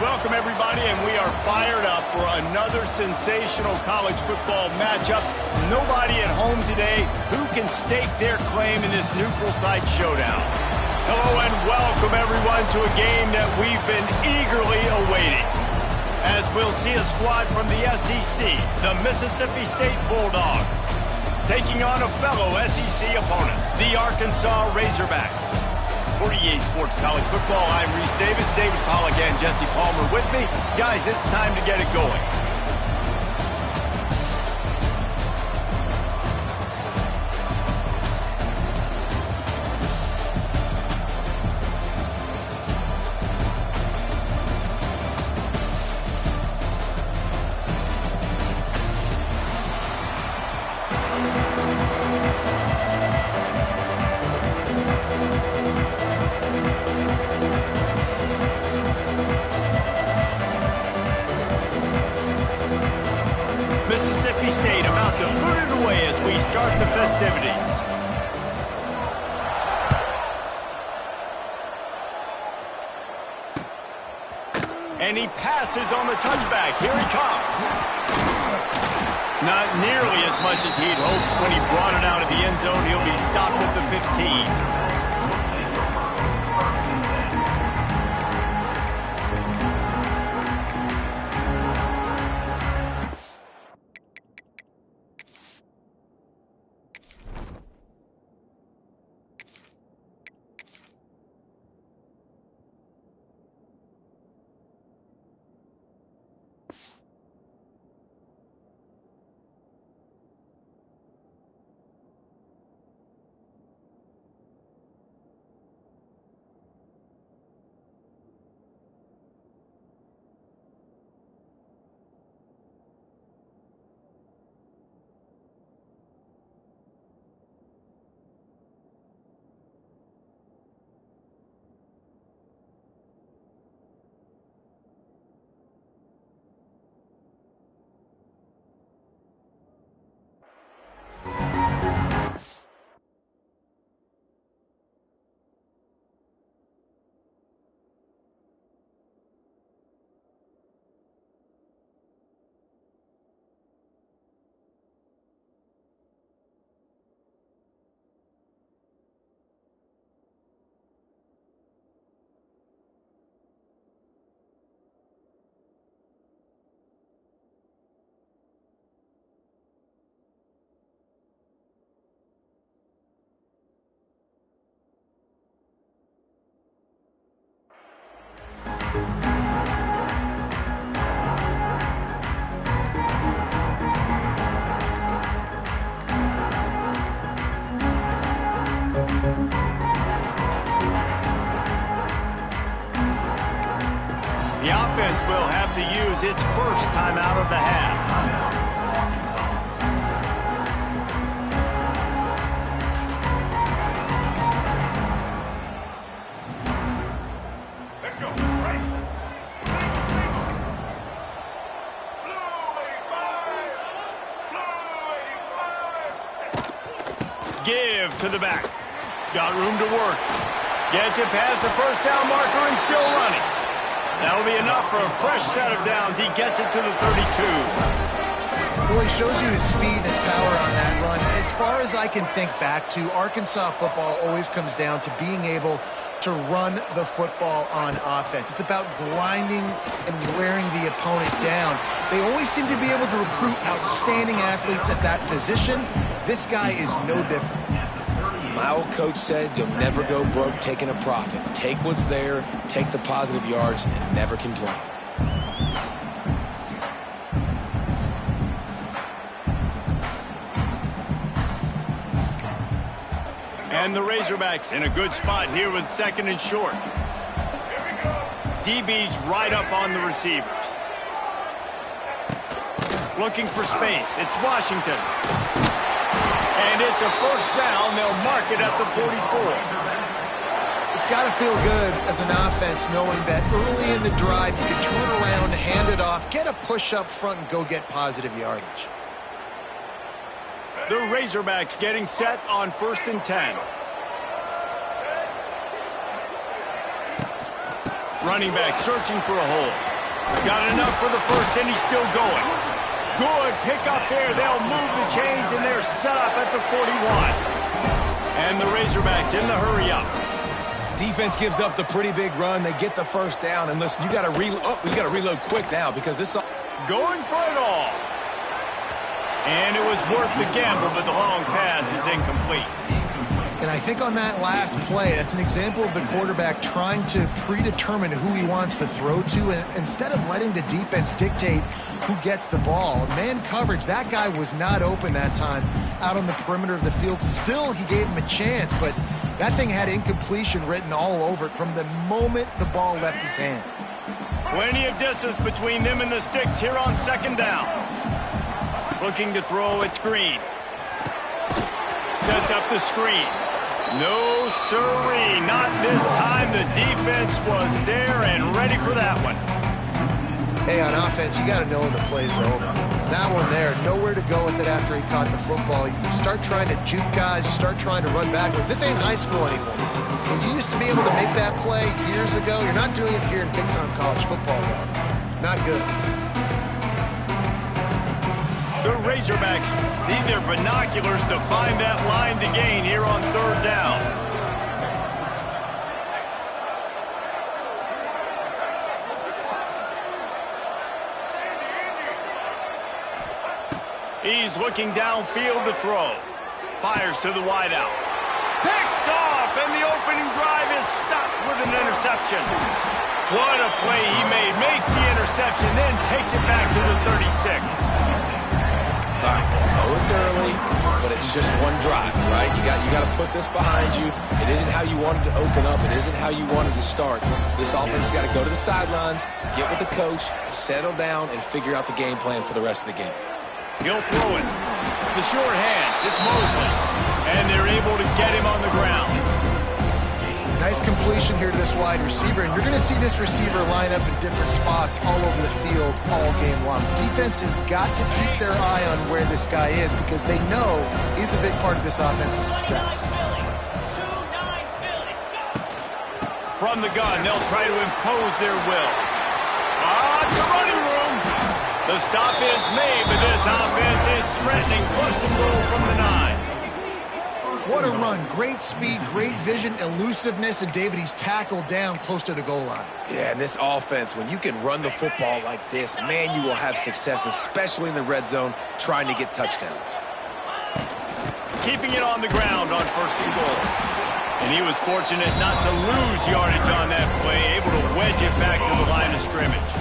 Welcome, everybody, and we are fired up for another sensational college football matchup. Nobody at home today who can stake their claim in this neutral site showdown. Hello and welcome, everyone, to a game that we've been eagerly awaiting. As we'll see a squad from the SEC, the Mississippi State Bulldogs, taking on a fellow SEC opponent, the Arkansas Razorbacks. For EA Sports College Football, I'm Reese Davis, David Pollock, and Jesse Palmer with me. Guys, it's time to get it going. Mississippi State about to put it away as we start the festivities. And he passes on the touchback. Here he comes. Not nearly as much as he'd hoped when he brought it out of the end zone. He'll be stopped at the 15. The offense will have to use its first time out of the half. Let's go. Right. Blue 85. Give to the back. Got room to work. Gets it past the first down marker and still running. That'll be enough for a fresh set of downs. He gets it to the 32. Well, he shows you his speed and his power on that run. As far as I can think back to, Arkansas football always comes down to being able to run the football on offense. It's about grinding and wearing the opponent down. They always seem to be able to recruit outstanding athletes at that position. This guy is no different. My old coach said you'll never go broke taking a profit. Take what's there, take the positive yards, and never complain. And the Razorbacks in a good spot here with second and short. DB's right up on the receivers. Looking for space. It's Washington. And it's a first down. They'll mark it at the 44. It's got to feel good as an offense knowing that early in the drive you can turn around, hand it off, get a push up front, and go get positive yardage. The Razorbacks getting set on 1st and 10. Running back searching for a hole. Got enough for the first, and he's still going. Good pick up there. They'll move the chains, and they're set up at the 41. And the Razorbacks in the hurry up. Defense gives up the pretty big run. They get the first down, and listen, you got to reload quick now because this. Going for it all. And it was worth the gamble, but the long pass is incomplete. And I think on that last play, that's an example of the quarterback trying to predetermine who he wants to throw to, and instead of letting the defense dictate who gets the ball. Man coverage, that guy was not open that time out on the perimeter of the field. Still, he gave him a chance, but that thing had incompletion written all over it from the moment the ball left his hand. Plenty of distance between them and the sticks here on second down. Looking to throw, it's Green. Sets up the screen. No siree, not this time. The defense was there and ready for that one. Hey, on offense, you got to know when the play's over. That one there, nowhere to go with it after he caught the football. You start trying to juke guys, you start trying to run backward. This ain't high school anymore. When you used to be able to make that play years ago, you're not doing it here in big-time college football, though. Not good. The Razorbacks need their binoculars to find that line to gain here on third down. He's looking downfield to throw. Fires to the wideout. Picked off, and the opening drive is stopped with an interception. What a play he made. Makes the interception, then takes it back to the 36. All right, oh, it's early, but it's just one drive, right? You got to put this behind you. It isn't how you wanted to open up. It isn't how you wanted to start. This offense has got to go to the sidelines, get with the coach, settle down, and figure out the game plan for the rest of the game. He'll throw it. The short hands, it's Mosley. And they're able to get him on the ground. Nice completion here to this wide receiver, and you're going to see this receiver line up in different spots all over the field all game long. Defense has got to keep their eye on where this guy is because they know he's a big part of this offense's success. From the gun, they'll try to impose their will. It's a running room. The stop is made, but this offense is threatening. First and goal from the 9. What a run. Great speed, great vision, elusiveness, and David, he's tackled down close to the goal line. Yeah, and this offense, when you can run the football like this, man, you will have success, especially in the red zone, trying to get touchdowns. Keeping it on the ground on first and goal. And he was fortunate not to lose yardage on that play, able to wedge it back to the line of scrimmage.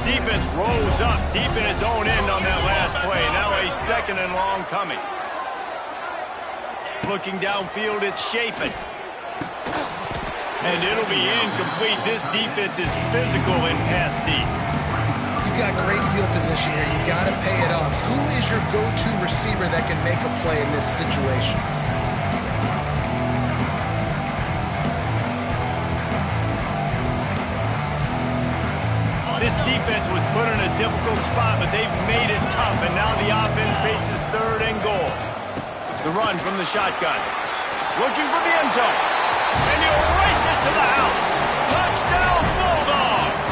Defense rose up deep in its own end on that last play. Now a second and long coming. Looking downfield, it's Shapen. And it'll be incomplete. This defense is physical and pass deep. You've got great field position here. You got to pay it off. Who is your go-to receiver that can make a play in this situation? This defense was put in a difficult spot, but they've made it tough, and now the offense faces third and goal. The run from the shotgun. Looking for the end zone. And he'll race it to the house. Touchdown, Bulldogs!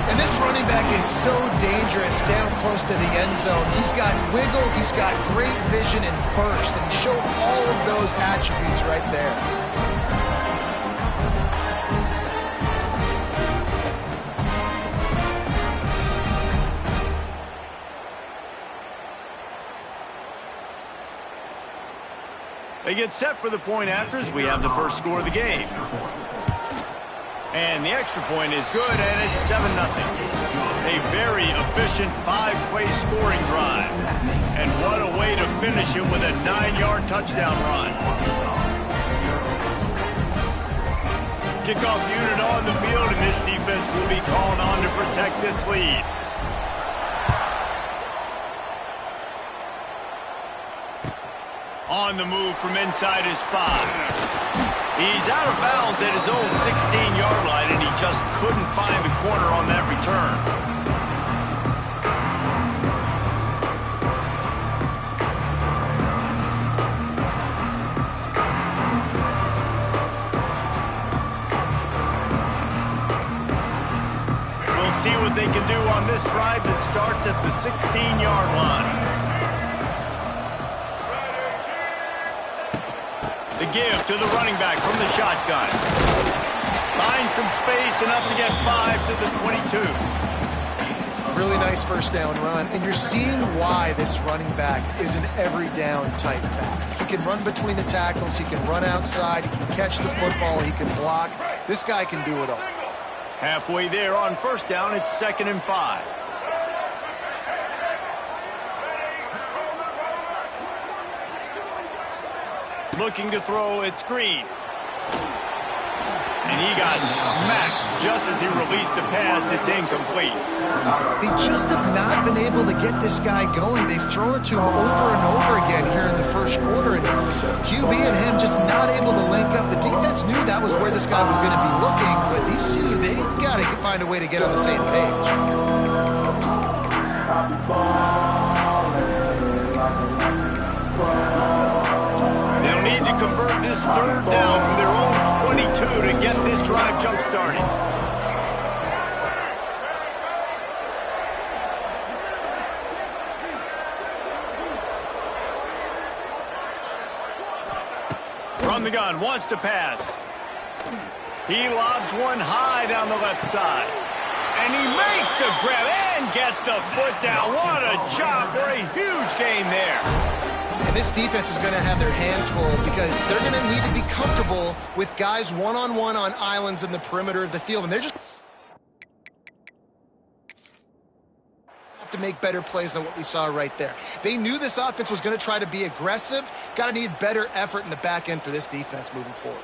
And this running back is so dangerous down close to the end zone. He's got wiggle, he's got great vision and burst, and he showed all of those attributes right there. They get set for the point after as we have the first score of the game. And the extra point is good, and it's 7-0. A very efficient 5-play scoring drive. And what a way to finish it with a 9-yard touchdown run. Kickoff unit on the field, and this defense will be called on to protect this lead. On the move from inside his 5. He's out of bounds at his own 16-yard line, and he just couldn't find the corner on that return. can do on this drive that starts at the 16-yard line. The give to the running back from the shotgun. Finds some space, enough to get 5 to the 22. Really nice first down run, and you're seeing why this running back is an every down type back. He can run between the tackles, he can run outside, he can catch the football, he can block. This guy can do it all. Halfway there on first down, it's 2nd and 5. Looking to throw, it's Green. And he got smacked just as he released the pass. It's incomplete. They just have not been able to get this guy going. They've thrown it to him over and over again here in the first quarter. And QB and him just not able to link up. The defense knew that was where this guy was going to be looking. But these two, they've got to find a way to get on the same page. They'll need to convert this 3rd down from their own 22 to get this drive jump-started. From the gun, wants to pass. He lobs one high down the left side. And he makes the grab and gets the foot down. What a job for a huge gain there. And this defense is going to have their hands full because they're going to need to be comfortable with guys one-on-one on islands in the perimeter of the field. And they're just have to make better plays than what we saw right there. They knew this offense was going to try to be aggressive. Got to need better effort in the back end for this defense moving forward.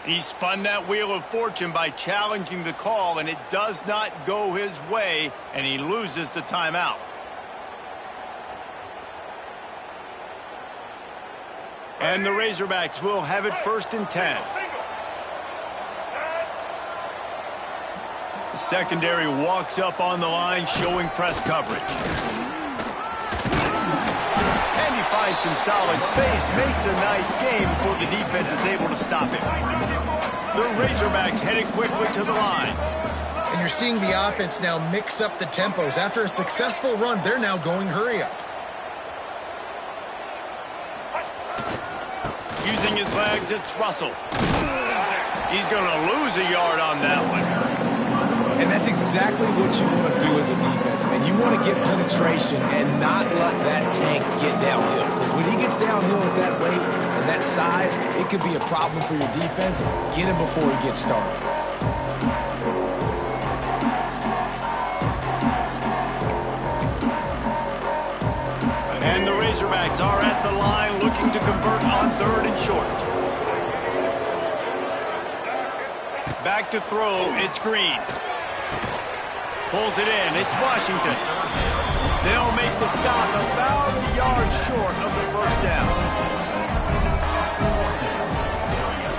He spun that wheel of fortune by challenging the call, and it does not go his way, and he loses the timeout. And the Razorbacks will have it 1st and 10. The secondary walks up on the line, showing press coverage. And he finds some solid space, makes a nice game before the defense is able to stop him. The Razorbacks headed quickly to the line. And you're seeing the offense now mix up the tempos. After a successful run, they're now going hurry up. Using his legs, it's Russell. He's going to lose a yard on that one. And that's exactly what you want to do as a defense, man. You want to get penetration and not let that tank get downhill. Because when he gets downhill at that rate and that size, it could be a problem for your defense. Get him before he gets started. And the Razorbacks are at the line looking to convert on 3rd and short. Back to throw, it's Green. Pulls it in, it's Washington. They'll make the stop about a yard short of the first down.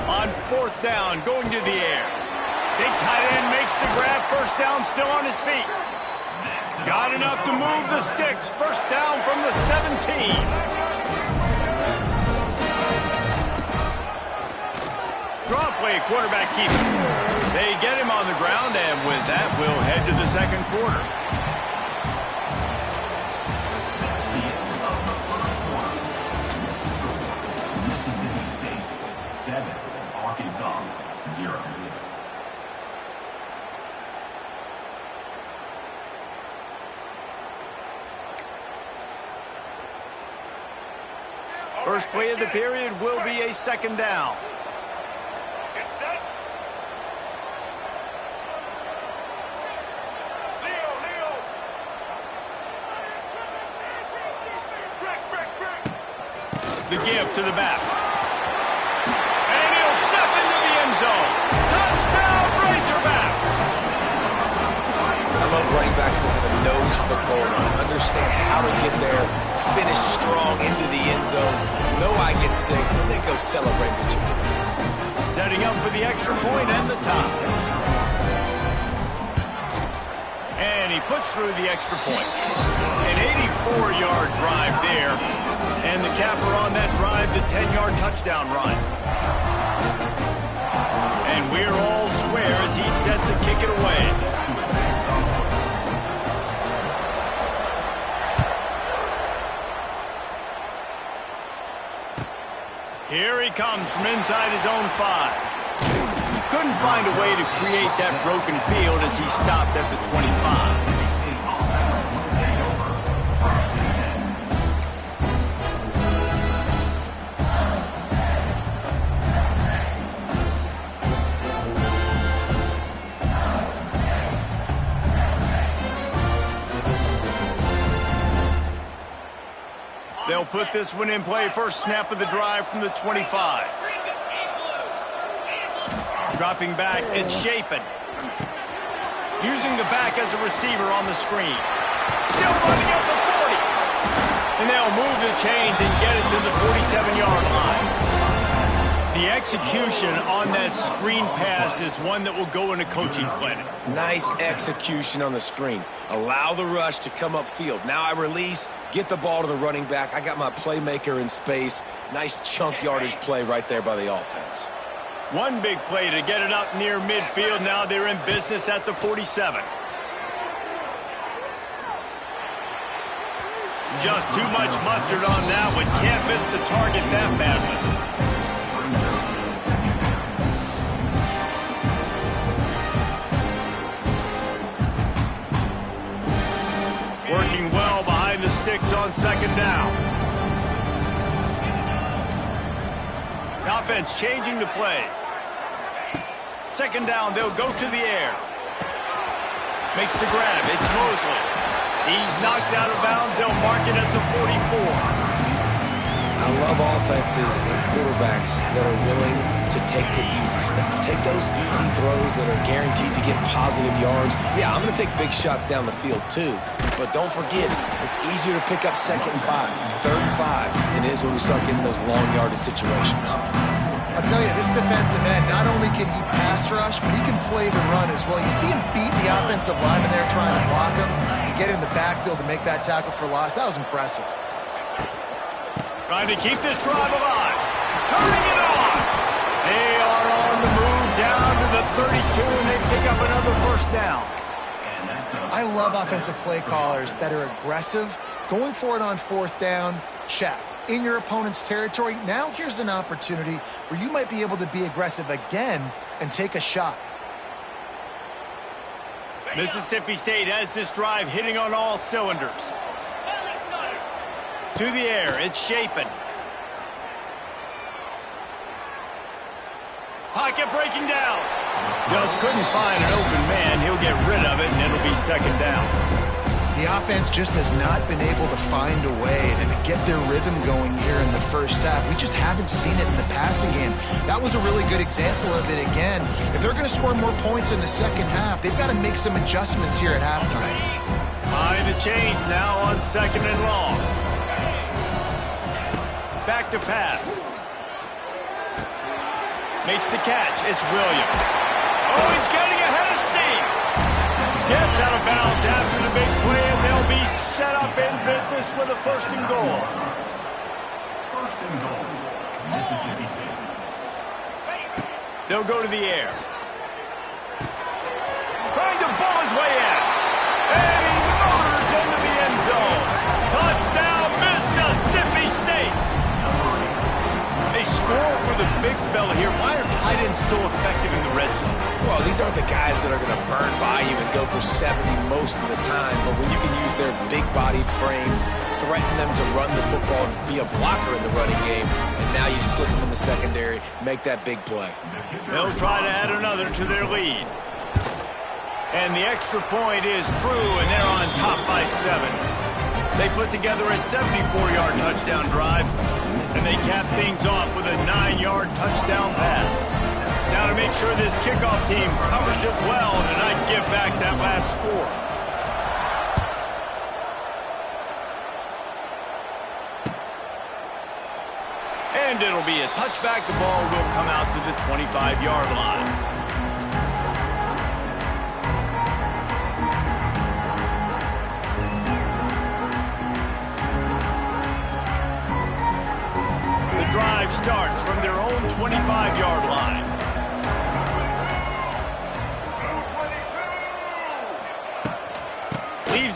On 4th down, going to the air. Big tight end makes the grab, first down, still on his feet. Got enough to move the sticks. First down from the 17. Draw play, quarterback keeps it. They get him on the ground, and with that, we'll head to the 2nd quarter. Mississippi State 7, Arkansas 0. First play of the period will be a 2nd down. The give to the back. And he'll step into the end zone. Touchdown, Razorbacks! I love running backs that have a nose for the goal line, understand how to get there, finish strong into the end zone, know I get 6, and then go celebrate with your boys. Setting up for the extra point and the top. And he puts through the extra point. An 84-yard drive there. And the capper on that drive, the 10-yard touchdown run. And we're all square as he sets take it away. Here he comes from inside his own 5. Couldn't find a way to create that broken field as he stopped at the 25. They'll put this one in play. First snap of the drive from the 25. Dropping back, it's Shapen. Using the back as a receiver on the screen. Still running at the 40. And they'll move the chains and get it to the 47-yard line. The execution on that screen pass is one that will go in a coaching clinic. Nice execution on the screen. Allow the rush to come upfield. Now I release, get the ball to the running back. I got my playmaker in space. Nice chunk yardage play right there by the offense. One big play to get it up near midfield. Now they're in business at the 47. Just too much mustard on that one. Can't miss the target that badly. Working well behind the sticks on second down. The offense changing the play. Second down, they'll go to the air. Makes the grab, it's Mosley. He's knocked out of bounds, they'll mark it at the 44. I love offenses and quarterbacks that are willing to take the easy stuff. Take those easy throws that are guaranteed to get positive yards. Yeah, I'm going to take big shots down the field too. But don't forget, it's easier to pick up 2nd and 5, 3rd and 5 than it is when we start getting those long yardage situations. I'll tell you, this defensive end, not only can he pass rush, but he can play the run as well. You see him beat the offensive lineman there trying to block him and get in the backfield to make that tackle for loss. That was impressive. Trying to keep this drive alive. Turning it on. They are on the move down to the 32, and they pick up another first down. I love offensive play callers that are aggressive. Going for it on 4th down, check. In your opponent's territory, now here's an opportunity where you might be able to be aggressive again and take a shot. Mississippi State has this drive hitting on all cylinders. To the air, it's Shapen. Pocket breaking down. Just couldn't find an open man. He'll get rid of it, and it'll be second down. The offense just has not been able to find a way to get their rhythm going here in the first half. We just haven't seen it in the passing game. That was a really good example of it again. If they're going to score more points in the second half, they've got to make some adjustments here at halftime. Behind the chains now on 2nd and long. Back to pass. Makes the catch. It's Williams. Oh, he's getting ahead of steam. Gets out of bounds after the big play, and they'll be set up in business with a 1st and goal. 1st and goal, Mississippi State. They'll go to the air. Trying to bull his way in. And he motors into the end zone. Touchdown, Mississippi State. They score for the big fella here. Why are tight ends so effective in the red zone? Well, these aren't the guys that are going to burn by you and go for 70 most of the time, but when you can use their big-bodied frames, threaten them to run the football and be a blocker in the running game, and now you slip them in the secondary, make that big play. They'll try to add another to their lead. And the extra point is true, and they're on top by 7. They put together a 74-yard touchdown drive, and they cap things off with a 9-yard touchdown pass. Now to make sure this kickoff team covers it well and not give back that last score. And it'll be a touchback. The ball will come out to the 25-yard line. Drive starts from their own 25-yard line.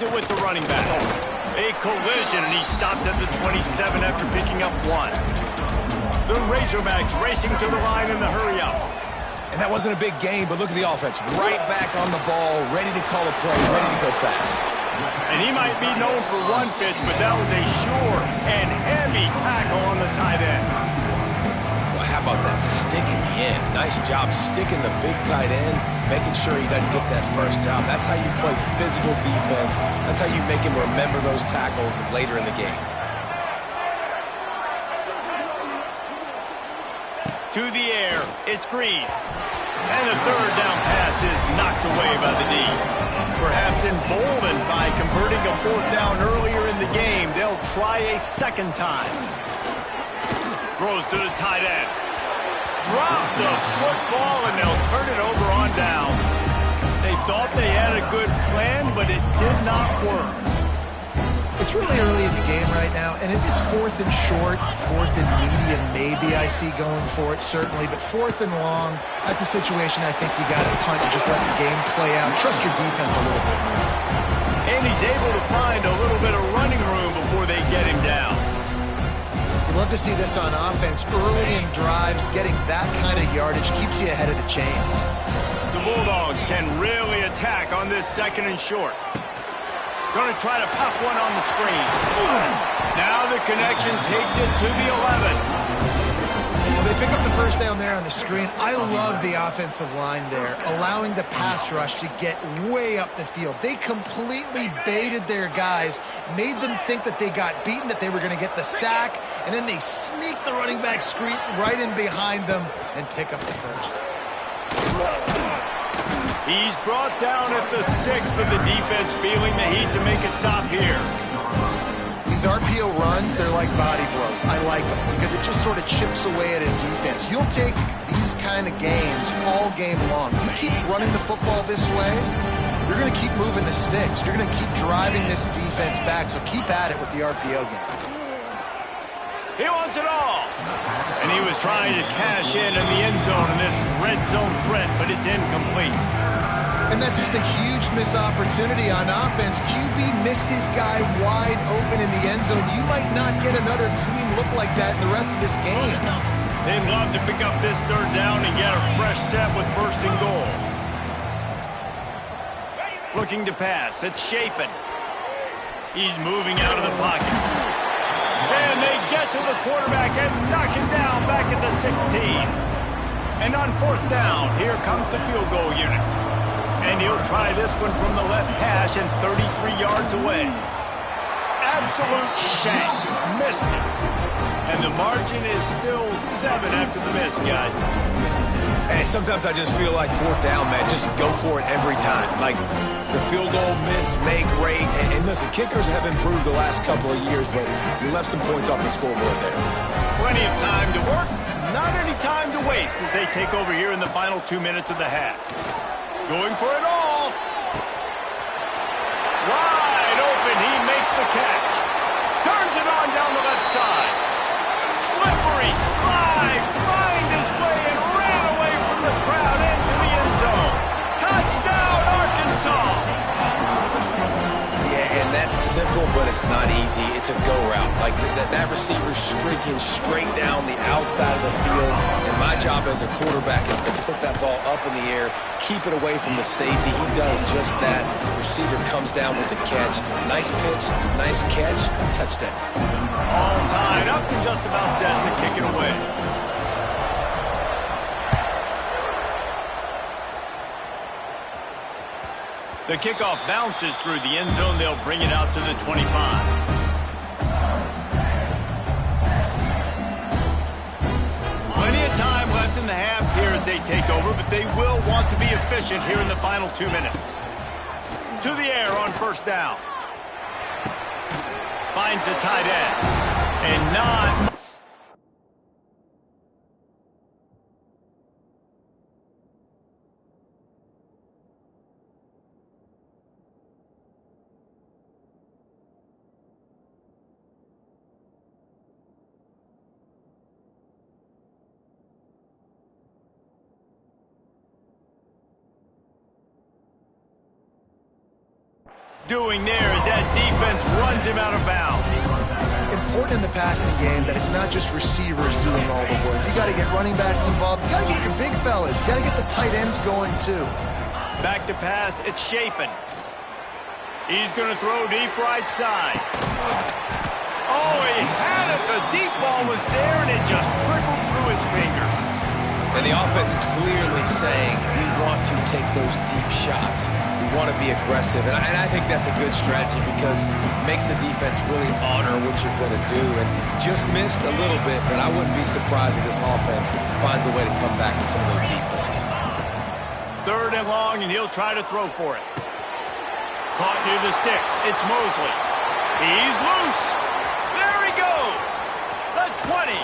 it with the running back. A collision, and he stopped at the 27 after picking up 1. The Razorbacks racing to the line in the hurry-up. And that wasn't a big game, but look at the offense. Right back on the ball, ready to call a play, ready to go fast. And he might be known for run fits, but that was a sure and heavy tackle on the tight end. Well, how about that stick in the end? Nice job sticking the big tight end, making sure he doesn't get that first down. That's how you play physical defense. That's how you make him remember those tackles later in the game. To the air, it's Green. And the third down pass is knocked away by the D. Perhaps emboldened by converting a 4th down earlier in the game, they'll try a second time. Throws to the tight end. Drop the football, and they'll turn it over on downs. They thought they had a good plan, but it did not work. It's really early in the game right now, and if it's 4th and short, 4th and medium, maybe I see going for it, certainly. But 4th and long, that's a situation I think you got to punt and just let the game play out. Trust your defense a little bit more. And he's able to find a little bit of running room before they get him down. You love to see this on offense. Early in drives, getting that kind of yardage keeps you ahead of the chains. The Bulldogs can really attack on this 2nd and short. Going to try to pop one on the screen. Now the connection takes it to the 11. Well, they pick up the first down there on the screen. I love the offensive line there, allowing the pass rush to get way up the field. They completely baited their guys, made them think that they got beaten, that they were going to get the sack, and then they sneak the running back screen right in behind them and pick up the first. He's brought down at the 6, but the defense feeling the heat to make a stop here. These RPO runs, they're like body blows. I like them because it just sort of chips away at a defense. You'll take these kind of games all game long. You keep running the football this way, you're going to keep moving the sticks. You're going to keep driving this defense back, so keep at it with the RPO game. He wants it all. And he was trying to cash in the end zone in this red zone threat, but it's incomplete. And that's just a huge missed opportunity on offense. QB missed his guy wide open in the end zone. You might not get another clean look like that in the rest of this game. They'd love to pick up this 3rd down and get a fresh set with 1st and goal. Looking to pass. It's Shapen. He's moving out of the pocket. And they get to the quarterback and knock him down back at the 16. And on 4th down, here comes the field goal unit. And he'll try this one from the left hash and 33 yards away. Absolute shank. Missed it. And the margin is still 7 after the miss, guys. Hey, sometimes I just feel like 4th down, man. Just go for it every time. Like the field goal miss, make rate. And listen, kickers have improved the last couple of years, but you left some points off the scoreboard there. Plenty of time to work. Not any time to waste as they take over here in the final 2 minutes of the half. Going for it all. Wide open. He makes the catch. Turns it on down the left side. Slippery slide. Find his way and ran away from the crowd into the end zone. Touchdown, Arkansas. Yeah, and that's simple, but it's not easy. It's a go route. Like that receiver streaking straight down the outside of the field. And my job as a quarterback is to put that ball up in the air, keep it away from the safety. He does just that. The receiver comes down with the catch. Nice pitch, nice catch, touchdown. All tied up and just about set to kick it away. The kickoff bounces through the end zone. They'll bring it out to the 25. Plenty of time left in the half here as they take over, but they will want to be efficient here in the final 2 minutes. To the air on 1st down. Finds the tight end. And not... doing there as that defense runs him out of bounds. Important in the passing game that it's not just receivers doing all the work. You got to get running backs involved. You got to get your big fellas. You got to get the tight ends going too. Back to pass, it's Shapen. He's going to throw deep right side. Oh, he had it. The deep ball was there, and it just trickled through his fingers. And the offense clearly saying, we want to take those deep shots. We want to be aggressive. And I think that's a good strategy because it makes the defense really honor what you're going to do. And just missed a little bit, but I wouldn't be surprised if this offense finds a way to come back to some of those deep balls. 3rd and long, and he'll try to throw for it. Caught near the sticks. It's Mosley. He's loose. There he goes. The 20.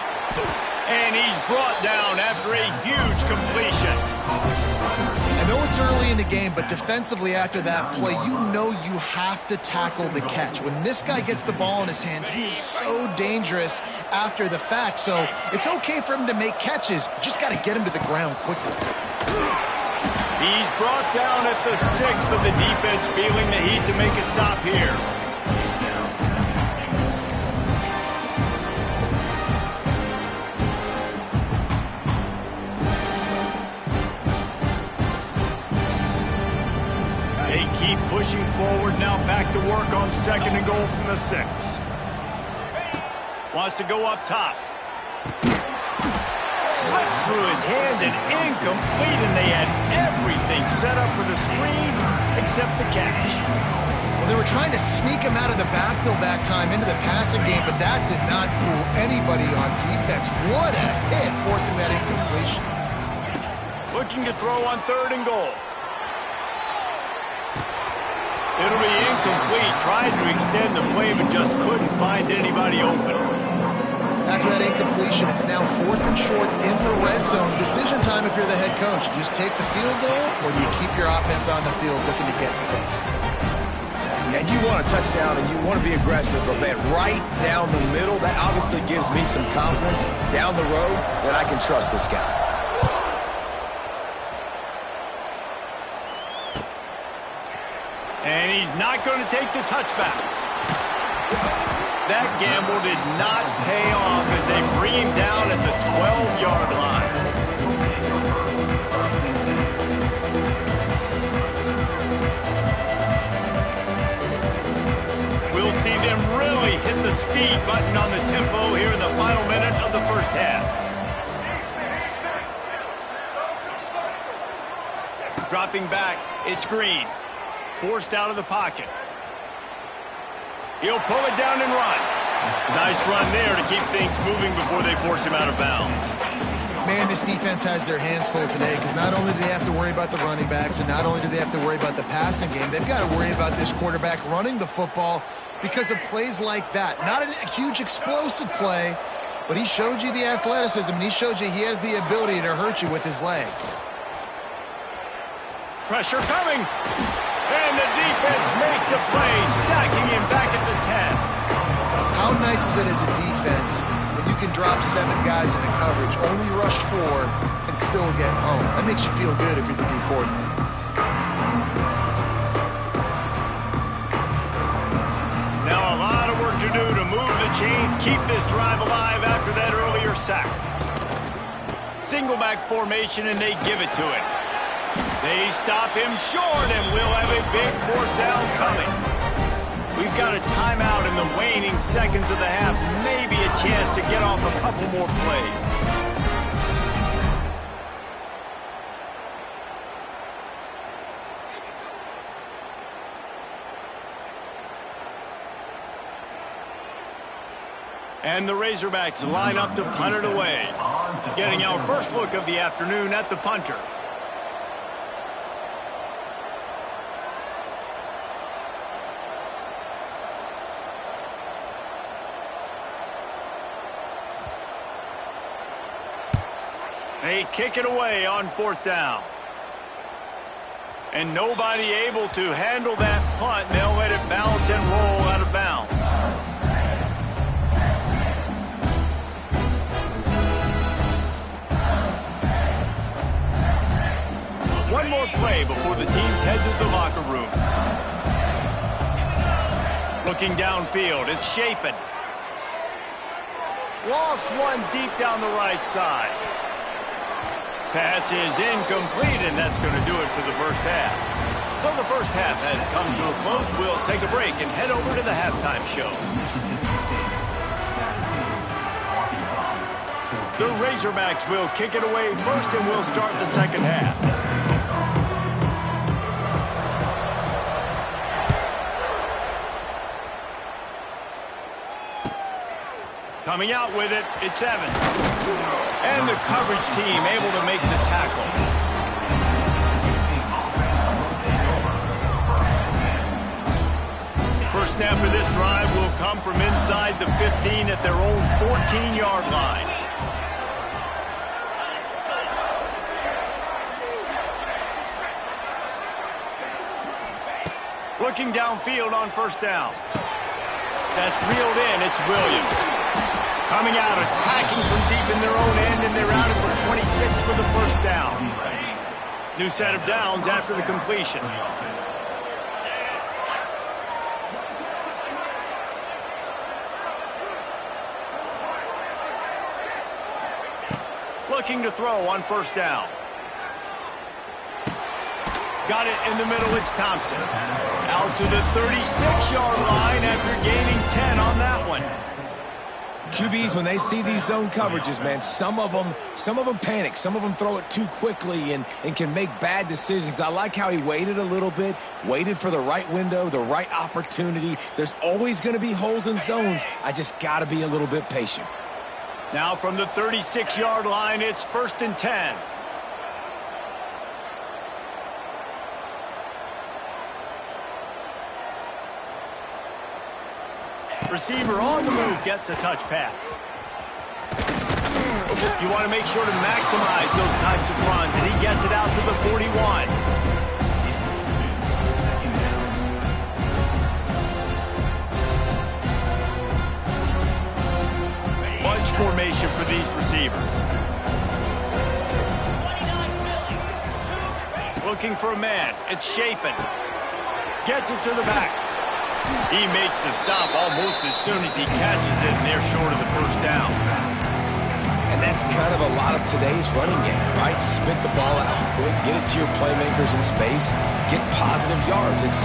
And he's brought down after a huge completion. I know it's early in the game, but defensively after that play, you know you have to tackle the catch. When this guy gets the ball in his hands, he is so dangerous after the fact. So it's okay for him to make catches. You just got to get him to the ground quickly. He's brought down at the 6, but the defense feeling the heat to make a stop here. They keep pushing forward, now back to work on 2nd and goal from the 6. Wants to go up top. Slips through his hands and incomplete, and they had everything set up for the screen except the catch. Well, they were trying to sneak him out of the backfield that time into the passing game, but that did not fool anybody on defense. What a hit, forcing that incompletion. Looking to throw on 3rd and goal. It'll be incomplete. Tried to extend the play, but just couldn't find anybody open. After that incompletion, it's now 4th and short in the red zone. Decision time if you're the head coach. You just take the field goal, or do you keep your offense on the field looking to get 6? And you want a touchdown, and you want to be aggressive, but man, right down the middle, that obviously gives me some confidence down the road that I can trust this guy. And he's not going to take the touchback. That gamble did not pay off as they bring him down at the 12-yard line. We'll see them really hit the speed button on the tempo here in the final minute of the first half. Dropping back, it's Green. Forced out of the pocket. He'll pull it down and run. Nice run there to keep things moving before they force him out of bounds. Man, this defense has their hands full today because not only do they have to worry about the running backs and not only do they have to worry about the passing game, they've got to worry about this quarterback running the football because of plays like that. Not a huge explosive play, but he showed you the athleticism and he showed you he has the ability to hurt you with his legs. Pressure coming. And the defense makes a play, sacking him back at the 10. How nice is it as a defense when you can drop 7 guys into coverage, only rush 4, and still get home? That makes you feel good if you're the D coordinator. Now a lot of work to do to move the chains, keep this drive alive after that earlier sack. Single back formation, and they give it to him. They stop him short, and we'll have a big 4th down coming. We've got a timeout in the waning seconds of the half. Maybe a chance to get off a couple more plays. And the Razorbacks line up to punt it away. Getting our first look of the afternoon at the punter. They kick it away on 4th down. And nobody able to handle that punt. They'll let it bounce and roll out of bounds. One more play before the teams head to the locker room. Looking downfield, it's Shapen. Lost one deep down the right side. Pass is incomplete, and that's going to do it for the first half. So the first half has come to a close. We'll take a break and head over to the halftime show. The Razorbacks will kick it away first, and we'll start the second half. Coming out with it, it's Evans. And the coverage team able to make the tackle. First snap of this drive will come from inside the 15 at their own 14-yard line. Looking downfield on first down. That's reeled in, it's Williams. Coming out, attacking from deep in their own end, and they're out at the 26 for the first down. New set of downs after the completion. Looking to throw on first down. Got it in the middle, it's Thompson. Out to the 36-yard line after gaining 10 on that one. QBs, when they see these zone coverages, man, some of them panic. Some of them throw it too quickly and can make bad decisions. I like how he waited a little bit, waited for the right window, the right opportunity. There's always going to be holes in zones. I just got to be a little bit patient. Now from the 36-yard line, it's 1st and 10. Receiver on the move gets the touch pass. You want to make sure to maximize those types of runs, and he gets it out to the 41. Bunch formation for these receivers. Looking for a man. It's Shapen. Gets it to the back. He makes the stop almost as soon as he catches it, and they're short of the first down. And that's kind of a lot of today's running game, right? Spit the ball out quick, get it to your playmakers in space, get positive yards. It's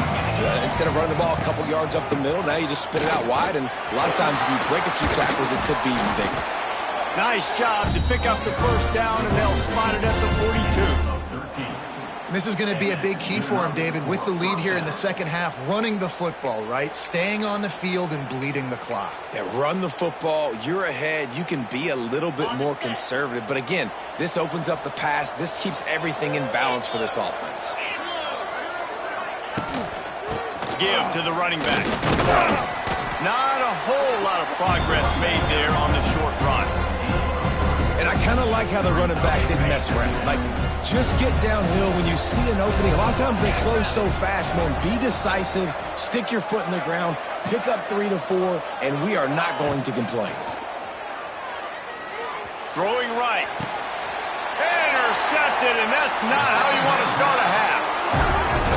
instead of running the ball a couple yards up the middle, now you just spit it out wide, and a lot of times if you break a few tackles, it could be even bigger. Nice job to pick up the first down, and they'll spot it at the 42. This is going to be a big key for him, David, with the lead here in the second half, running the football, right? Staying on the field and bleeding the clock. Yeah, run the football. You're ahead. You can be a little bit more conservative. But again, this opens up the pass. This keeps everything in balance for this offense. Give to the running back. Not a whole lot of progress made there on the short run. And I kind of like how the running back didn't mess around. Like, just get downhill when you see an opening. A lot of times they close so fast, man. Be decisive, stick your foot in the ground, pick up 3 to 4, and we are not going to complain. Throwing right. Intercepted, and that's not how you want to start a half.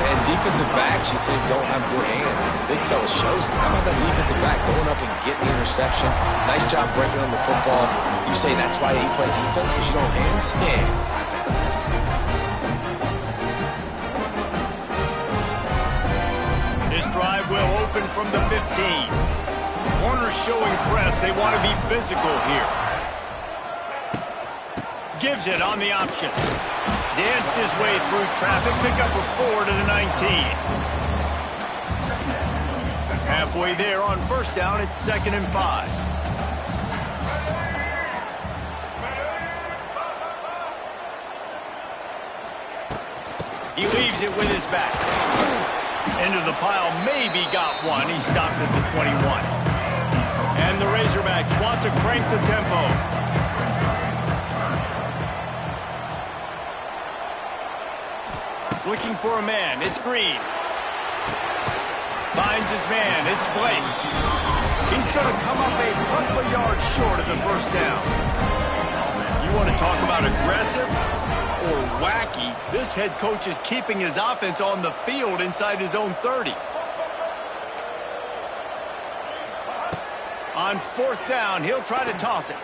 And defensive backs you think don't have good hands. The big fella shows them. How about that defensive back going up and getting the interception? Nice job breaking on the football. You say that's why you play defense, because you don't have hands? Yeah. Drive will open from the 15. Corners showing press. They want to be physical here. Gives it on the option. Danced his way through traffic. Pick up a 4 to the 19. Halfway there on first down. It's 2nd and 5. He leaves it with his back. Into the pile, maybe got one. He stopped at the 21. And the Razorbacks want to crank the tempo. Looking for a man. It's Green. Finds his man. It's Blake. He's going to come up a couple of yards short of the first down. You want to talk about aggressive or wacky? This head coach is keeping his offense on the field inside his own 30. On 4th down, he'll try to toss it.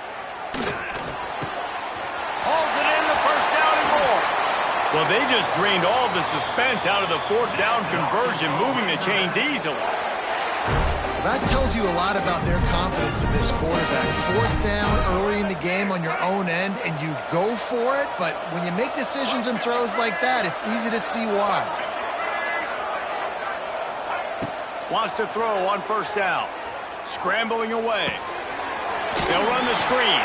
Hauls it in, the first down and more. Well, they just drained all the suspense out of the 4th down conversion, moving the chains easily. That tells you a lot about their confidence in this quarterback. 4th down early in the game on your own end, and you go for it, but when you make decisions and throws like that, it's easy to see why. Wants to throw on 1st down. Scrambling away. They'll run the screen.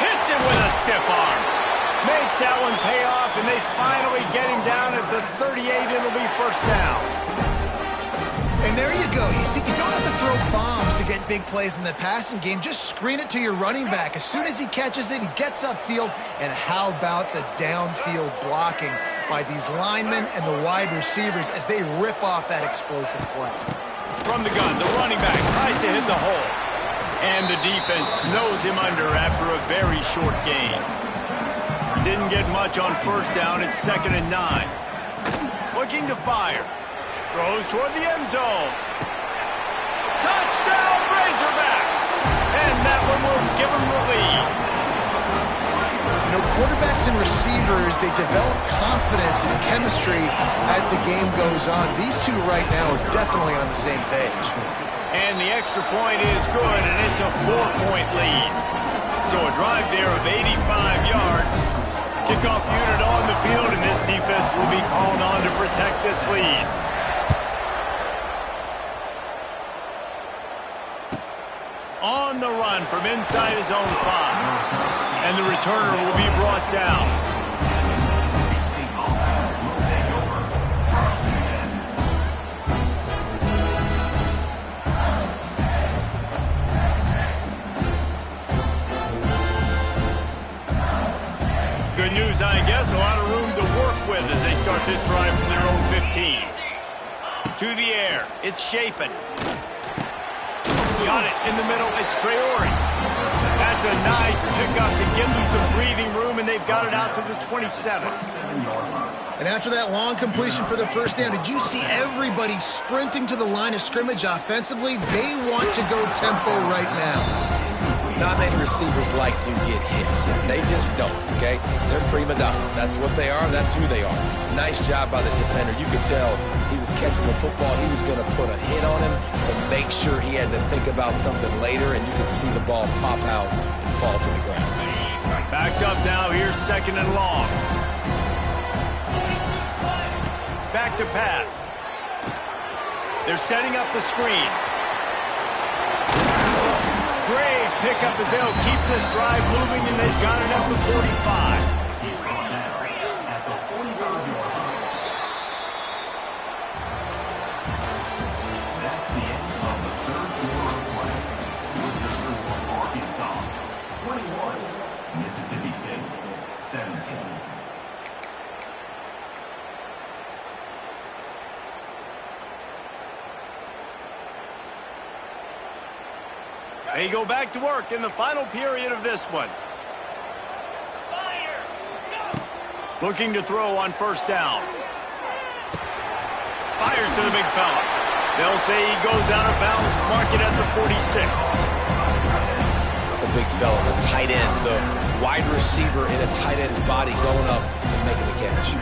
Hits it with a stiff arm. Makes that one pay off, and they finally get him down at the 38. It'll be 1st down. And there you go. You see, you don't have to throw bombs to get big plays in the passing game. Just screen it to your running back. As soon as he catches it, he gets upfield. And how about the downfield blocking by these linemen and the wide receivers as they rip off that explosive play? From the gun, the running back tries to hit the hole. And the defense snows him under after a very short gain. Didn't get much on 1st down. It's 2nd and 9. Looking to fire. Throws toward the end zone. Touchdown, Razorbacks! And that one will give them the lead. You know, quarterbacks and receivers, they develop confidence and chemistry as the game goes on. These two right now are definitely on the same page. And the extra point is good, and it's a 4-point lead. So a drive there of 85 yards. Kickoff unit on the field, and this defense will be called on to protect this lead. On the run from inside his own 5. And the returner will be brought down. Good news, I guess. A lot of room to work with as they start this drive from their own 15. To the air. It's Shapen. Got it in the middle. It's Traore. That's a nice pickup to give them some breathing room, and they've got it out to the 27. And after that long completion for the 1st down, did you see everybody sprinting to the line of scrimmage offensively? They want to go tempo right now. Not many receivers like to get hit. They just don't, okay? They're prima donnas. That's what they are. That's who they are. Nice job by the defender. You could tell he was catching the football. He was going to put a hit on him to make sure he had to think about something later, and you could see the ball pop out and fall to the ground. Backed up now. Here's 2nd and long. Back to pass. They're setting up the screen. Great pickup as they'll keep this drive moving, and they've got it up to 45. He's brought down at the 45-yard line. That's the end of the 3rd quarter of play. With the score, Arkansas 21, Mississippi State 17. They go back to work in the final period of this one. Looking to throw on 1st down. Fires to the big fella. They'll say he goes out of bounds, mark it at the 46. The big fella, the tight end, the wide receiver in a tight end's body going up and making the catch.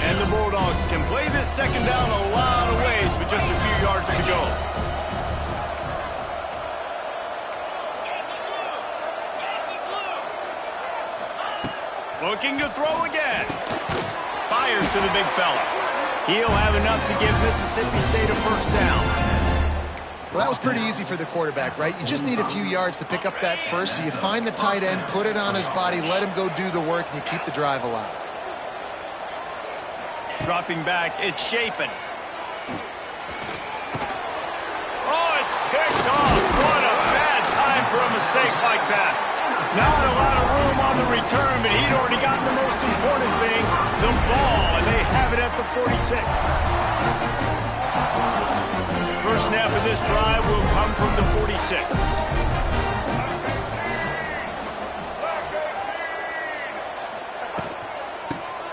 And the Bulldogs can play this 2nd down a lot of ways with just a few yards to go. Looking to throw again. Fires to the big fella. He'll have enough to give Mississippi State a 1st down. Well, that was pretty easy for the quarterback, right? You just need a few yards to pick up that first, so you find the tight end, put it on his body, let him go do the work, and you keep the drive alive. Dropping back, it's Shapen. Oh, it's picked off. What a bad time for a mistake like that. Not a lot of room on the return, but he'd already gotten the most important thing, the ball, and they have it at the 46. First snap of this drive will come from the 46.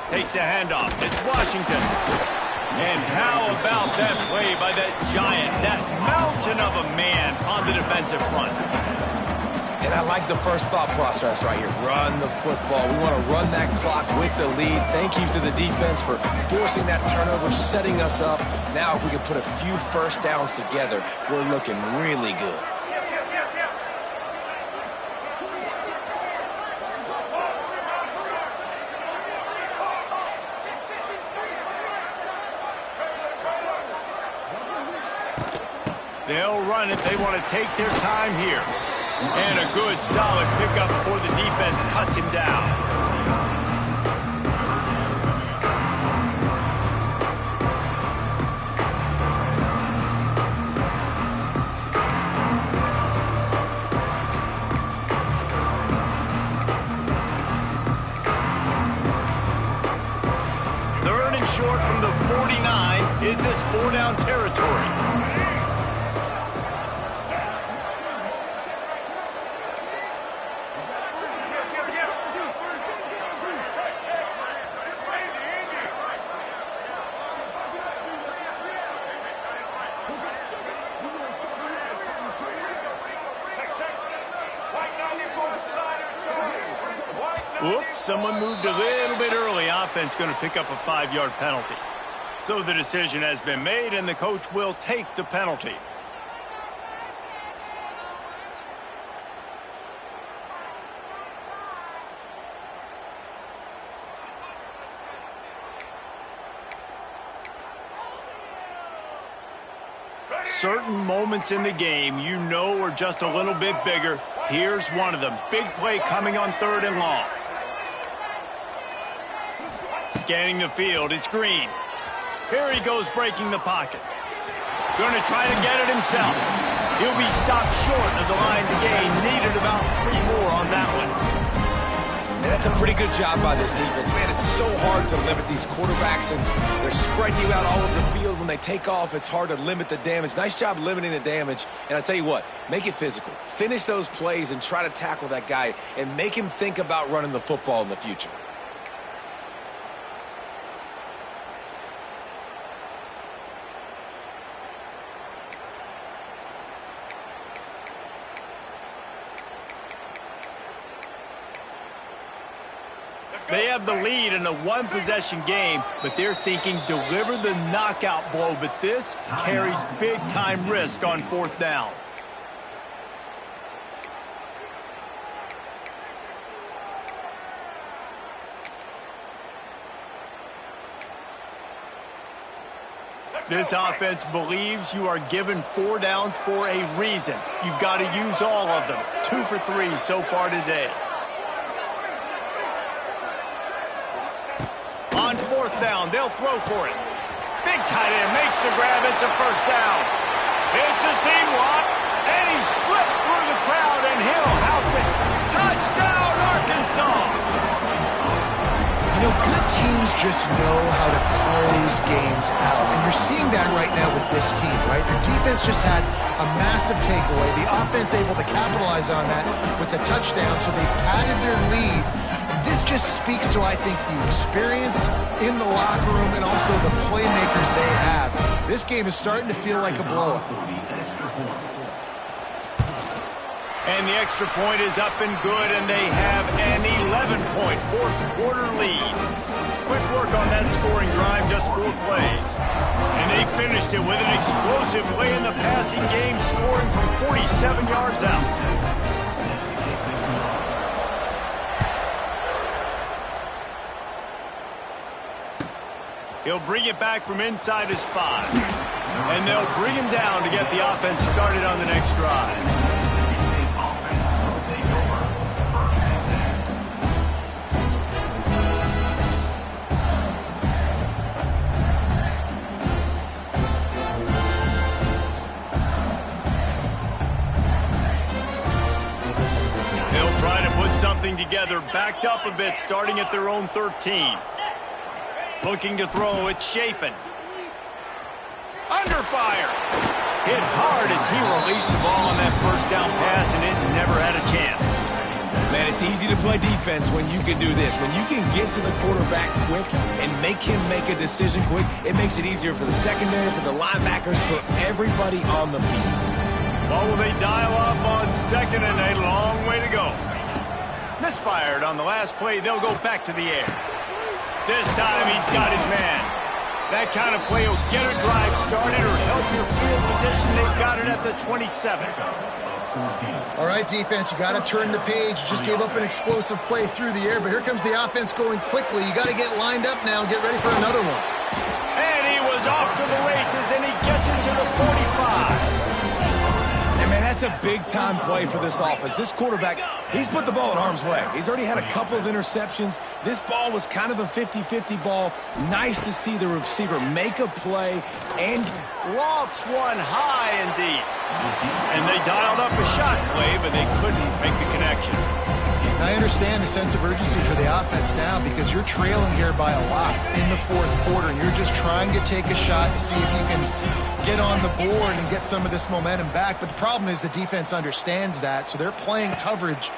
Takes a handoff. It's Washington. And how about that play by that giant, that mountain of a man on the defensive front? And I like the first thought process right here. Run the football. We want to run that clock with the lead. Thank you to the defense for forcing that turnover, setting us up. Now if we can put a few first downs together, we're looking really good. They'll run it. They want to take their time here. And a good, solid pickup before the defense cuts him down. Third and short from the 49. Is this 4-down territory? Whoops, someone moved a little bit early. Offense going to pick up a 5-yard penalty. So the decision has been made, and the coach will take the penalty. Certain moments in the game you know are just a little bit bigger. Here's one of them. Big play coming on 3rd and long. Scanning the field, it's Green. Here he goes breaking the pocket. Going to try to get it himself. He'll be stopped short of the line to gain. Needed about 3 more on that one. And that's a pretty good job by this defense. Man, it's so hard to limit these quarterbacks, and they're spreading you out all over the field. When they take off, it's hard to limit the damage. Nice job limiting the damage. And I tell you what, make it physical. Finish those plays and try to tackle that guy and make him think about running the football in the future. They have the lead in a 1-possession game, but they're thinking deliver the knockout blow. But this carries big-time risk on 4th down. This offense believes you are given 4 downs for a reason. You've got to use all of them. 2 for 3 so far today. On 4th down, they'll throw for it. Big tight end makes the grab. It's a 1st down. It's a seam walk, and he slipped through the crowd, and he'll house it. Touchdown, Arkansas! You know, good teams just know how to close games out, and you're seeing that right now with this team, right? Their defense just had a massive takeaway. The offense able to capitalize on that with a touchdown, so they padded their lead. This just speaks to, I think, the experience in the locker room and also the playmakers they have. This game is starting to feel like a blowout. And the extra point is up and good, and they have an 11-point 4th-quarter lead. Quick work on that scoring drive, just 4 plays. And they finished it with an explosive play in the passing game, scoring from 47 yards out. He'll bring it back from inside his 5. And they'll bring him down to get the offense started on the next drive. They'll try to put something together, backed up a bit, starting at their own 13. Looking to throw, it's Shapen. Under fire. Hit hard as he released the ball on that 1st down pass, and it never had a chance. Man, it's easy to play defense when you can do this. When you can get to the quarterback quick and make him make a decision quick, it makes it easier for the secondary, for the linebackers, for everybody on the field. Well, will they dial up on second and a long way to go? Misfired on the last play. They'll go back to the air. This time he's got his man. That kind of play will get a drive started or help your field position. They've got it at the 27. All right, defense, you got to turn the page. Just gave up an explosive play through the air, but here comes the offense going quickly. You got to get lined up now and get ready for another one. And he was off to the races, and he gets it to the 45. And, man, that's a big-time play for this offense. This quarterback, he's put the ball in harm's way. He's already had a couple of interceptions. This ball was kind of a 50-50 ball. Nice to see the receiver make a play and lofts one high and deep. And they dialed up a shot play, but they couldn't make the connection. And I understand the sense of urgency for the offense now because you're trailing here by a lot in the fourth quarter, and you're just trying to take a shot to see if you can get on the board and get some of this momentum back. But the problem is the defense understands that, so they're playing coverage,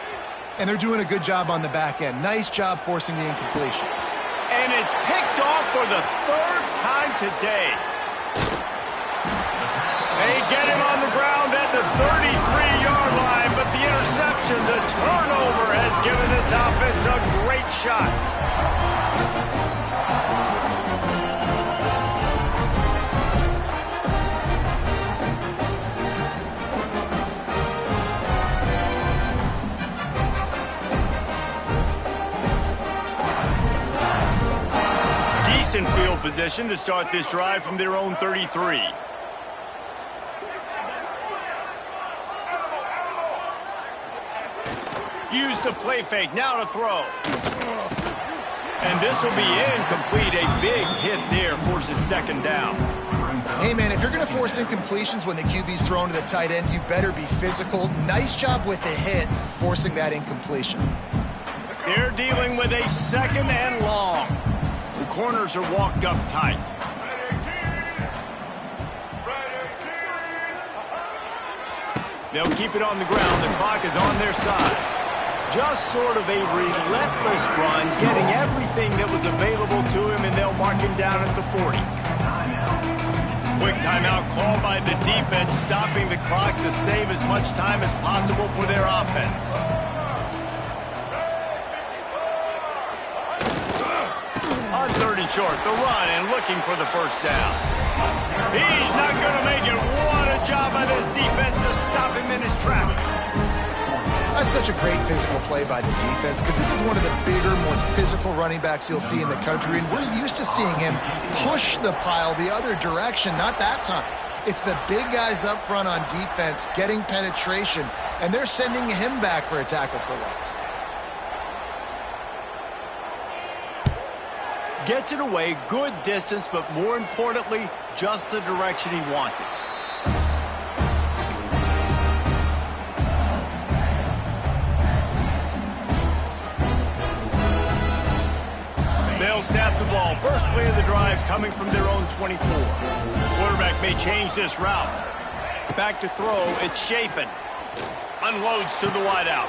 and they're doing a good job on the back end. Nice job forcing the incompletion. And it's picked off for the third time today. They get him on the ground at the 33-yard line, but the interception, the turnover, has given this offense a great shot. Decent field position to start this drive from their own 33. Use the play fake, now to throw. And this will be incomplete. A big hit there, forces second down. Hey, man, if you're going to force incompletions when the QB's thrown to the tight end, you better be physical. Nice job with the hit, forcing that incompletion. They're dealing with a second and long. The corners are walked up tight. They'll keep it on the ground. The clock is on their side. Just sort of a relentless run, getting everything that was available to him, and they'll mark him down at the 40. Quick timeout called by the defense, stopping the clock to save as much time as possible for their offense. On third and short, the run and looking for the first down. He's not going to make it. What a job by this defense to stop him in his tracks. That's such a great physical play by the defense because this is one of the bigger, more physical running backs you'll see in the country, and we're used to seeing him push the pile the other direction. Not that time. It's the big guys up front on defense getting penetration, and they're sending him back for a tackle for loss. Gets it away, good distance, but more importantly, just the direction he wanted. They'll snap the ball. First play of the drive coming from their own 24. Quarterback may change this route. Back to throw. It's Shapen. Unloads to the wideout.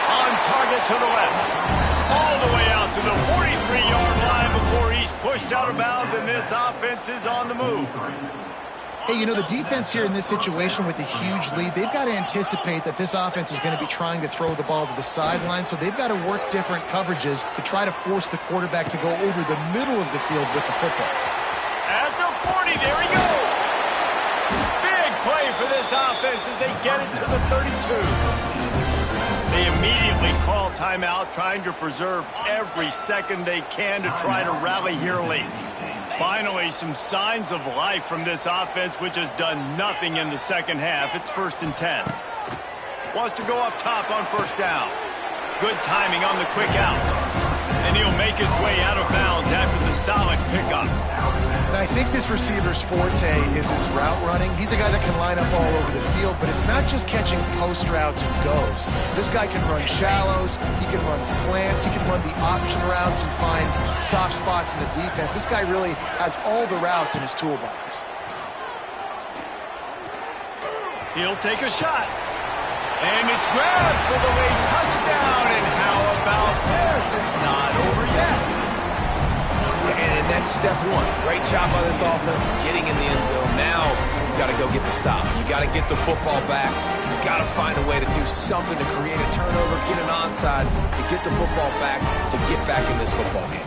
On target to the left. All the way out to the 43-yard line before he's pushed out of bounds, and this offense is on the move. Hey, you know, the defense here in this situation with a huge lead, they've got to anticipate that this offense is going to be trying to throw the ball to the sideline, so they've got to work different coverages to try to force the quarterback to go over the middle of the field with the football. At the 40, there he goes. Big play for this offense as they get it to the 32. They immediately call timeout, trying to preserve every second they can to try to rally here late. Finally, some signs of life from this offense, which has done nothing in the second half. It's 1st and 10. Wants to go up top on first down. Good timing on the quick out. And he'll make his way out of bounds after the solid pickup. And I think this receiver's forte is his route running. He's a guy that can line up all over the field, but it's not just catching post routes and goes. This guy can run shallows, he can run slants, he can run the option routes and find soft spots in the defense. This guy really has all the routes in his toolbox. He'll take a shot. And it's grabbed for the late touchdown. And how about this? It's not over yet. And that's step one. Great job by this offense getting in the end zone. Now you got to go get the stop. You got to get the football back. You got to find a way to do something to create a turnover, get an onside, to get the football back, to get back in this football game.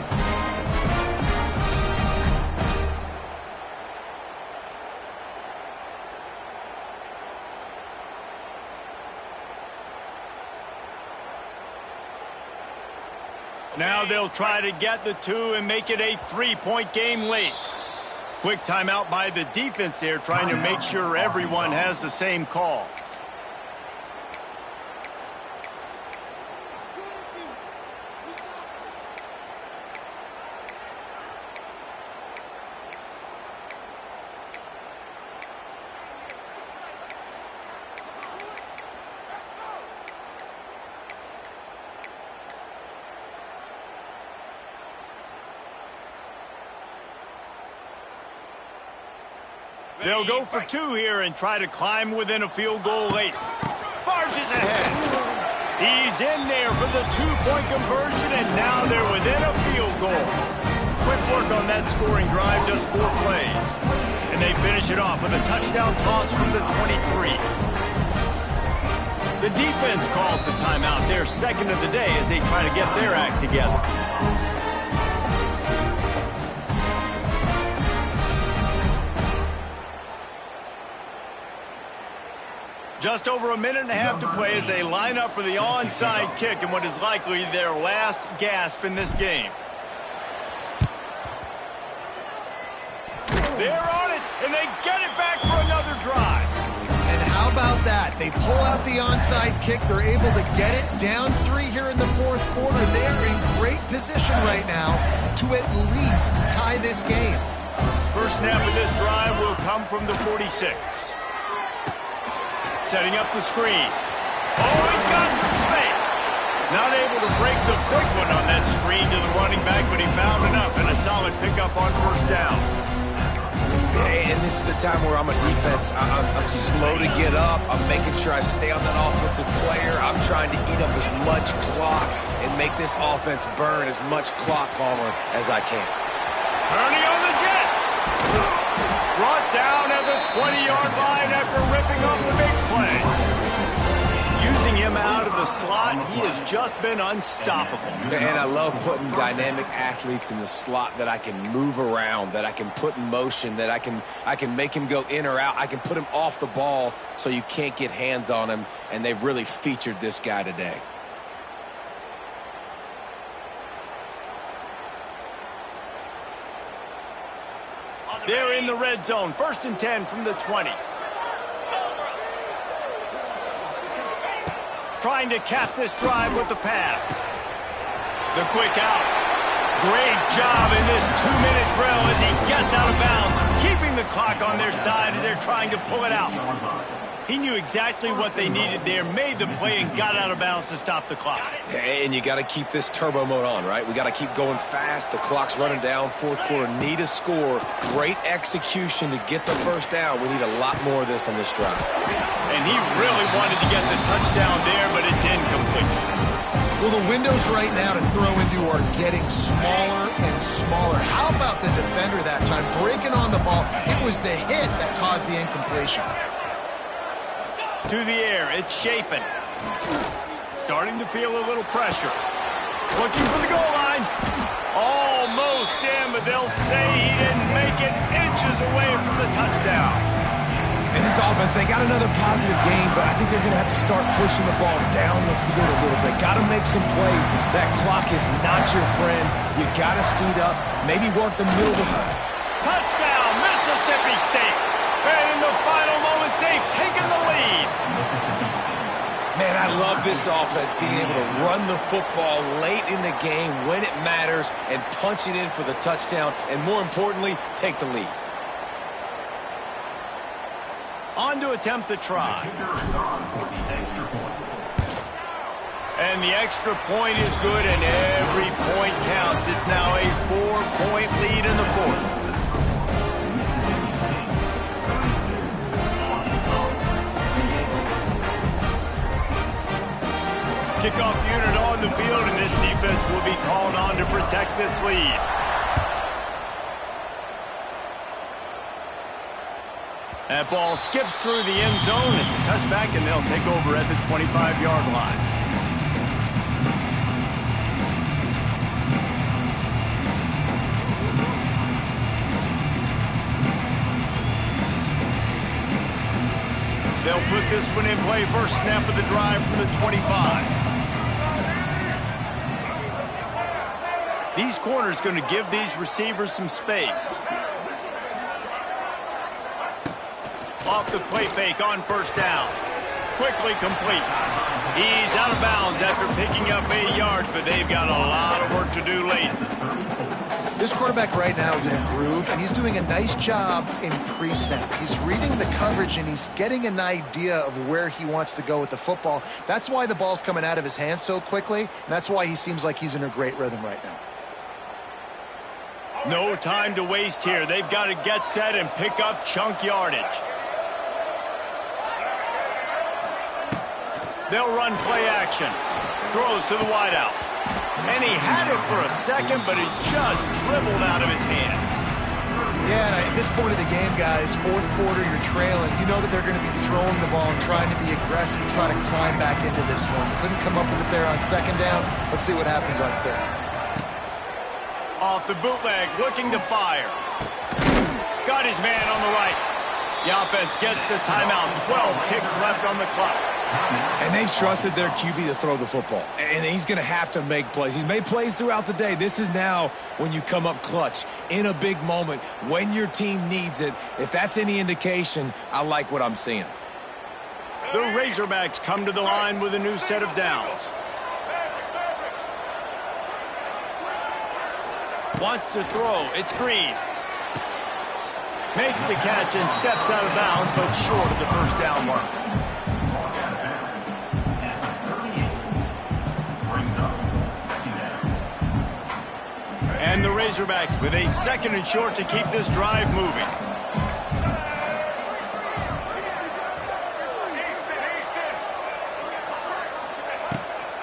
Now they'll try to get the 2 and make it a 3-point game late. Quick timeout by the defense there, trying to make sure everyone has the same call. They'll go for 2 here and try to climb within a field goal late. Barges ahead. He's in there for the 2-point conversion, and now they're within a field goal. Quick work on that scoring drive, just 4 plays. And they finish it off with a touchdown toss from the 23. The defense calls the timeout, their second of the day, as they try to get their act together. Just over a minute and a half to play as they line up for the onside kick in what is likely their last gasp in this game. They're on it, and they get it back for another drive. And how about that? They pull out the onside kick. They're able to get it down 3 here in the 4th quarter. They're in great position right now to at least tie this game. First snap of this drive will come from the 46. Setting up the screen. Oh, he's got some space. Not able to break the big one on that screen to the running back, but he found enough and a solid pickup on first down. And this is the time where I'm a defense. I'm slow to get up. I'm making sure I stay on that offensive player. I'm trying to eat up as much clock and make this offense burn as much clock, Palmer, as I can. Turning on the Jets. Brought down at the 20-yard line after ripping up the big play. Using him out of the slot, he has just been unstoppable. And I love putting dynamic athletes in the slot that I can move around, that I can put in motion, that I can make him go in or out. I can put him off the ball so you can't get hands on him, and they've really featured this guy today. They're in the red zone. 1st and 10 from the 20. Trying to cap this drive with the pass. The quick out. Great job in this 2-minute drill as he gets out of bounds, keeping the clock on their side as they're trying to pull it out. He knew exactly what they needed there, made the play, and got out of bounds to stop the clock. And you got to keep this turbo mode on, right? We got to keep going fast. The clock's running down. 4th quarter, need a score. Great execution to get the first down. We need a lot more of this on this drive. And he really wanted to get the touchdown there, but it's incomplete. Well, the windows right now to throw into are getting smaller and smaller. How about the defender that time breaking on the ball? It was the hit that caused the incompletion. To the air, it's Shapen. Starting to feel a little pressure. Looking for the goal line. Almost in, but they'll say he didn't make it, inches away from the touchdown. And this offense, they got another positive game, but I think they're going to have to start pushing the ball down the field a little bit. Got to make some plays. That clock is not your friend. You got to speed up, maybe work the middle of it. Touchdown, Mississippi State. And in the final moments, they've taken the lead. Man, I love this offense being able to run the football late in the game when it matters and punch it in for the touchdown and, more importantly, take the lead. On to attempt the try. And the extra point is good, and every point counts. It's now a 4-point lead in the 4th. Kickoff unit on the field, and this defense will be called on to protect this lead. That ball skips through the end zone. It's a touchback, and they'll take over at the 25-yard line. They'll put this one in play. First snap of the drive from the 25. These corners going to give these receivers some space. Off the play fake on first down. Quickly complete. He's out of bounds after picking up 8 yards, but they've got a lot of work to do late. This quarterback right now is in a groove, and he's doing a nice job in pre-snap. He's reading the coverage, and he's getting an idea of where he wants to go with the football. That's why the ball's coming out of his hands so quickly, and that's why he seems like he's in a great rhythm right now. No time to waste here. They've got to get set and pick up chunk yardage. They'll run play action. Throws to the wideout. And he had it for a second, but it just dribbled out of his hands. Yeah, and at this point of the game, guys, fourth quarter, you're trailing. You know that they're going to be throwing the ball and trying to be aggressive and try to climb back into this one. Couldn't come up with it there on second down. Let's see what happens on third. Off the bootleg, looking to fire. Got his man on the right. The offense gets the timeout. 12 ticks left on the clock. And they've trusted their QB to throw the football. And he's going to have to make plays. He's made plays throughout the day. This is now when you come up clutch in a big moment when your team needs it. If that's any indication, I like what I'm seeing. The Razorbacks come to the line with a new set of downs. Wants to throw. It's Green. Makes the catch and steps out of bounds, but short of the first down mark. And the Razorbacks with a second and short to keep this drive moving.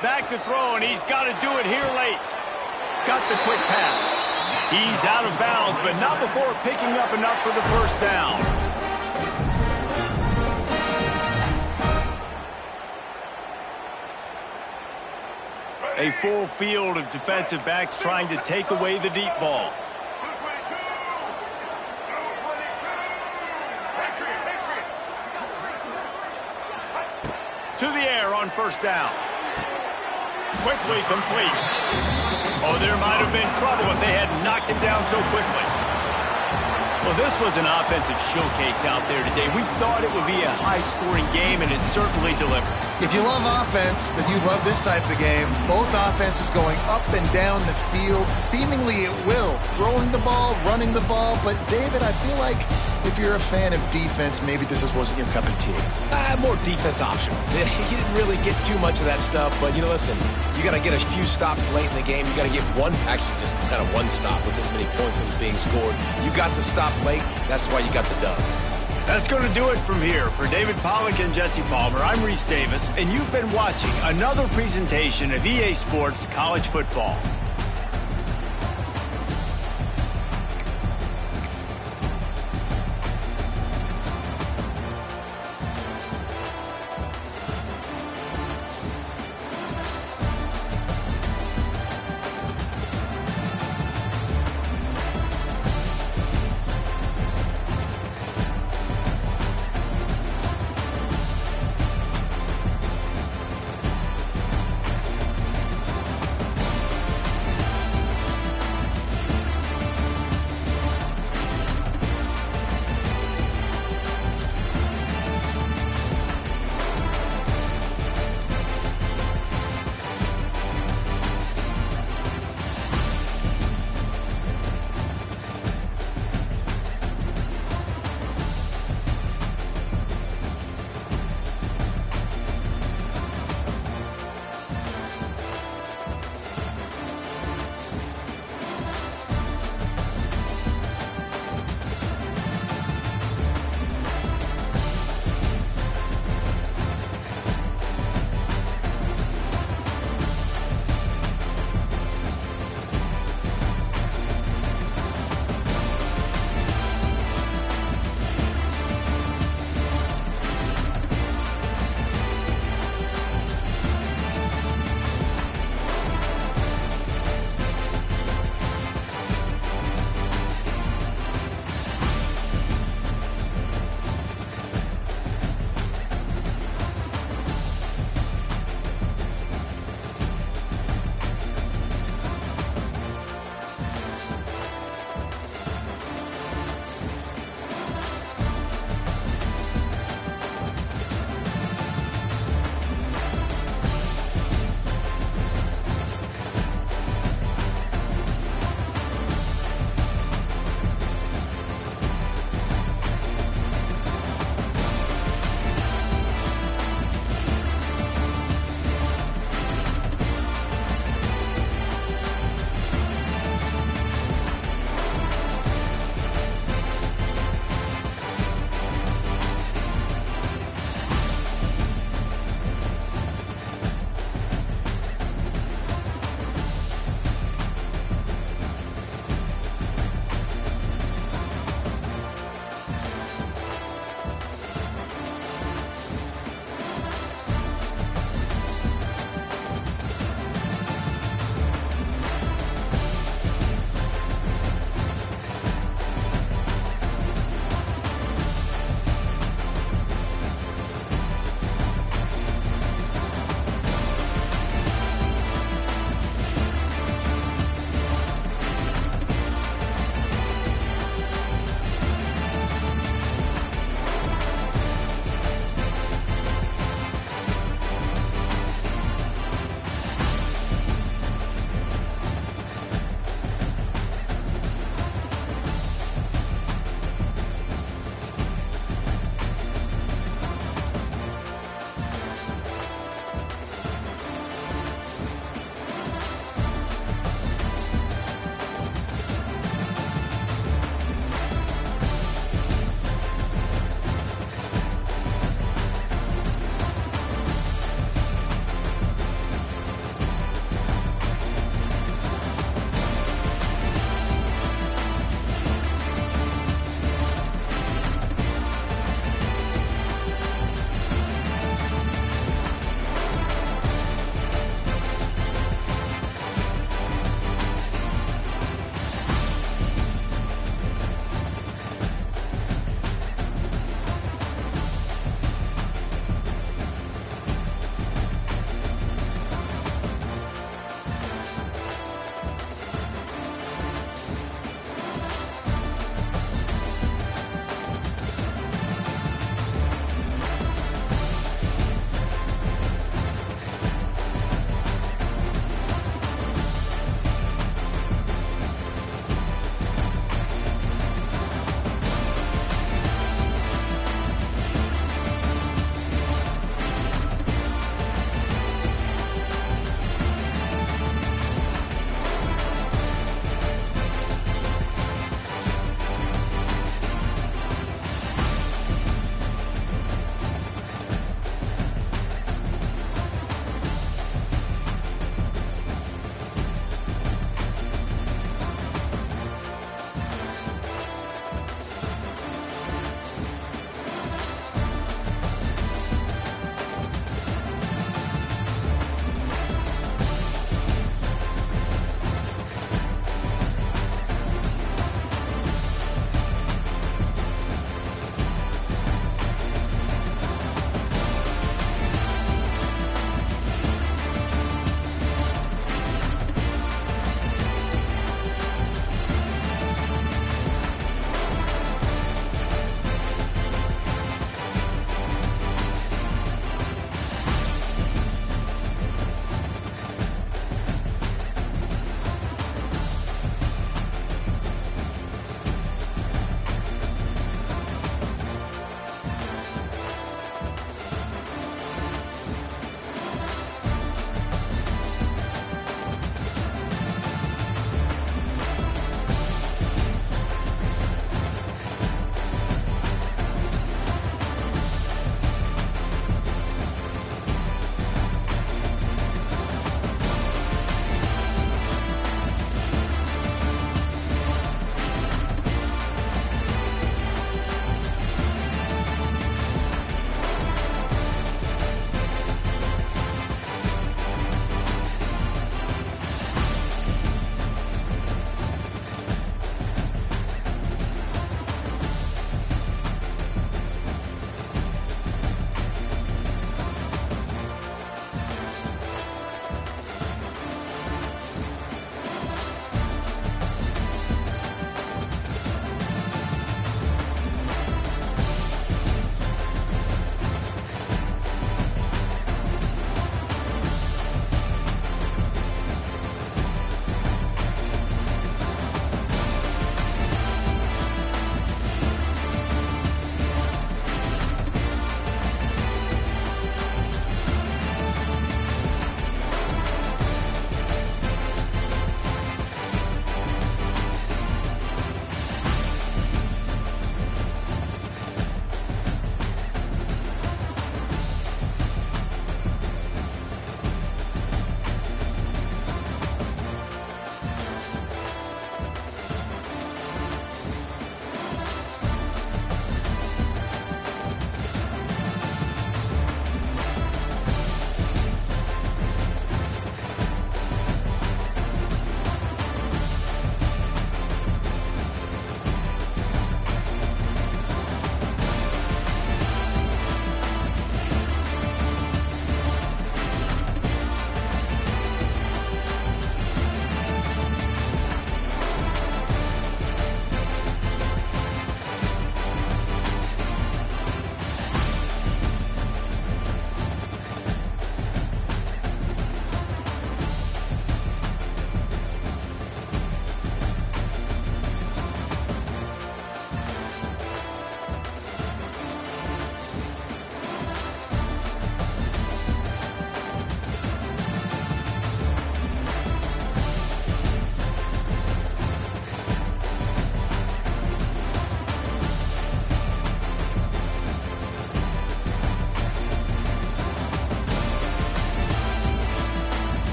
Back to throw, and he's got to do it here late. Got the quick pass. He's out of bounds, but not before picking up enough for the first down. A full field of defensive backs trying to take away the deep ball. To the air on first down. Quickly complete. Oh, there might have been trouble if they hadn't knocked him down so quickly. Well, this was an offensive showcase out there today. We thought it would be a high-scoring game, and it certainly delivered. If you love offense, then you love this type of game. Both offenses going up and down the field, seemingly at will. Throwing the ball, running the ball. But, David, I feel like if you're a fan of defense, maybe this wasn't your cup of tea. More defense optional. You didn't really get too much of that stuff, but, listen, you got to get a few stops late in the game. You got to get actually just kind of one stop with this many points that was being scored. You got the stop late. That's why you got the dub. That's going to do it from here. For David Pollack and Jesse Palmer, I'm Reese Davis, and you've been watching another presentation of EA Sports College Football.